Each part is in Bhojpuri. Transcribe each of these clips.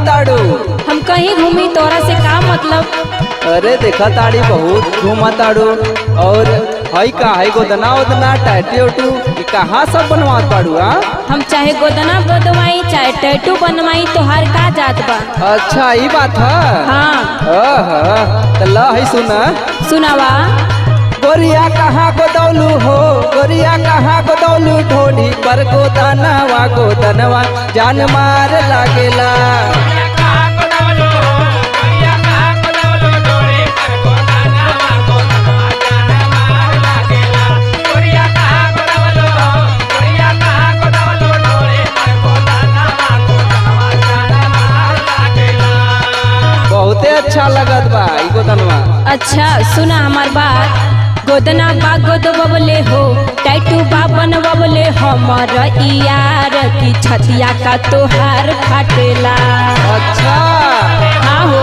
ताड़ू? हम कहीं घूमी, तोरा से का मतलब? अरे देखा ताड़ी बहुत घूमा ताड़ू। और हई का हई गोदना ओदना टैटू उटू कहाँ सब बनवा ताड़ू? हम चाहे गोदना बनवाई चाहे टैटू बनवाई, तोहार का जात बा? अच्छा ये बात है। हाँ तो ला है सुना। सुनावा। गोरिया कहाँ गोदौलू हो, गोरिया कहाँ गोदौलू, ढोली पर गोदनवा जान मार लागेला। बहुते अच्छा लगत बा ई गोदनवा। अच्छा सुना हमार बात। गोदना बा गोदबले हो, टैटू बा बनवले हमर यार की छतिया का तोहार फाटेला। अच्छा हाँ हो।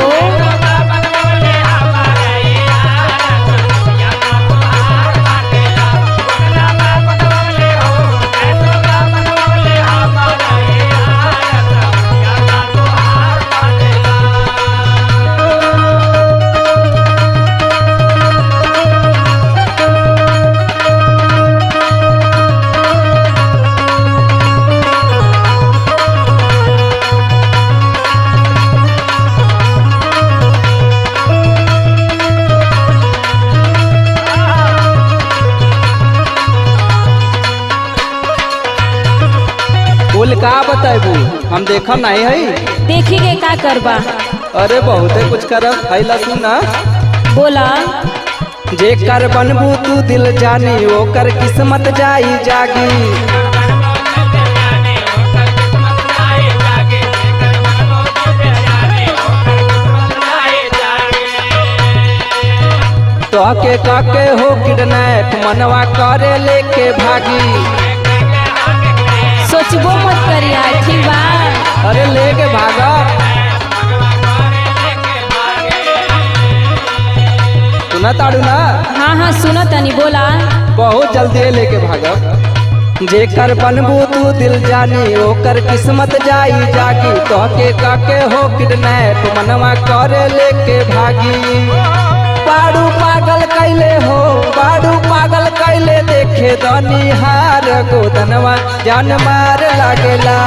बोल का बताबू, हम देखम नहीं है। देखी के का करबा? अरे बहुते कुछ करब है ला सुना। बोला। जे कर बनबू तू दिल जानी, ओकर किस्मत जाई जागी। तो के काके हो किडनैप, मनवा करे लेके भागी। सोचबो मत करिया, ठीक बा? अरे लेके भागा। सुना ताड़ू ना? हाँ सुना तनी, बोला। बहुत जल्दी लेके भागब। जेकर बनबू तू दिल जानी, ओकर किस्मत जाई जागी। तो के काके हो किडनैप, मनवा करे लेके भागी। बाड़ू पागल कैले हो, बाड़ू पागल कैले, देखे दनिहार गोदनवा जान मार लागेला।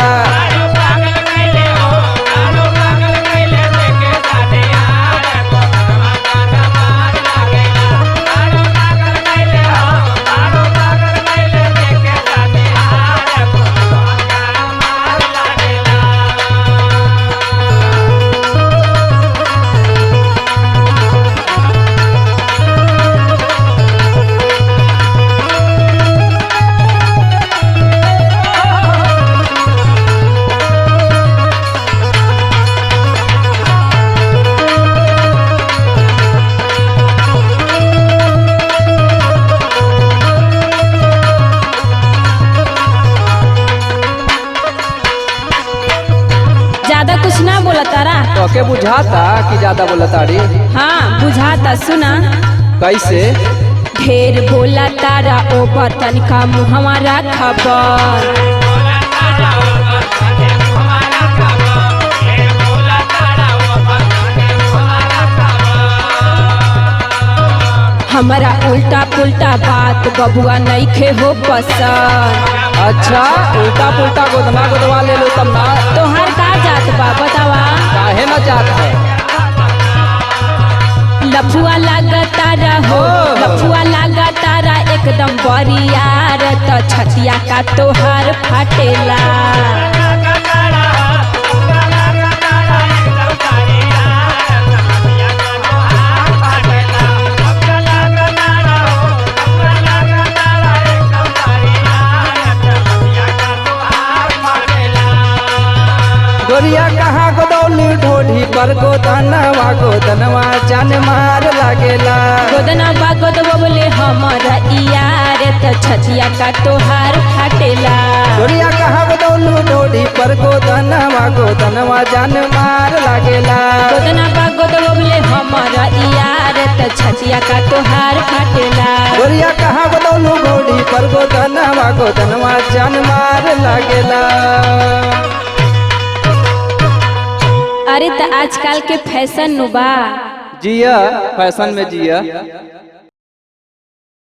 कुछ ना बोला तारा? तो के बुझाता कि ज्यादा बोला ताड़ी? हाँ बुझाता, सुना। कैसे? ढेर बोला तारा ओ बर्तन का मुँह हमारा खबर। हमारा उल्टा पुल्टा बात बबुआ नहीं खे हो पसंद। अच्छा उल्टा पुल्टा गोदना गोदवा ले लो तब ना। तोहार का जात बा बतावा? काहे ना जात है? लफुआ लागता रहो, लफुआ लागता रा एकदम बरियार, तो छतिया का तोहार फाटेला। गोरिया कहाँ गोदौली, ढोली पर गोदनवा जान मार लागेला। गोदना बा गोदबले हमारा यार, तो छतिया का तोहार फाटेला। गोरिया कहाँ गोदौलू, ढोली पर गोदनवा जान मार लागेला। गोदना बा गोदबले हमारा यार, तो छतिया का तोहार फाटेला। गोरिया कहाँ गोदौलू, ढोली पर गोदनवा जान मार लागेला। अरे तो आजकल के फैशन नु बा। जिया फैशन में जिया।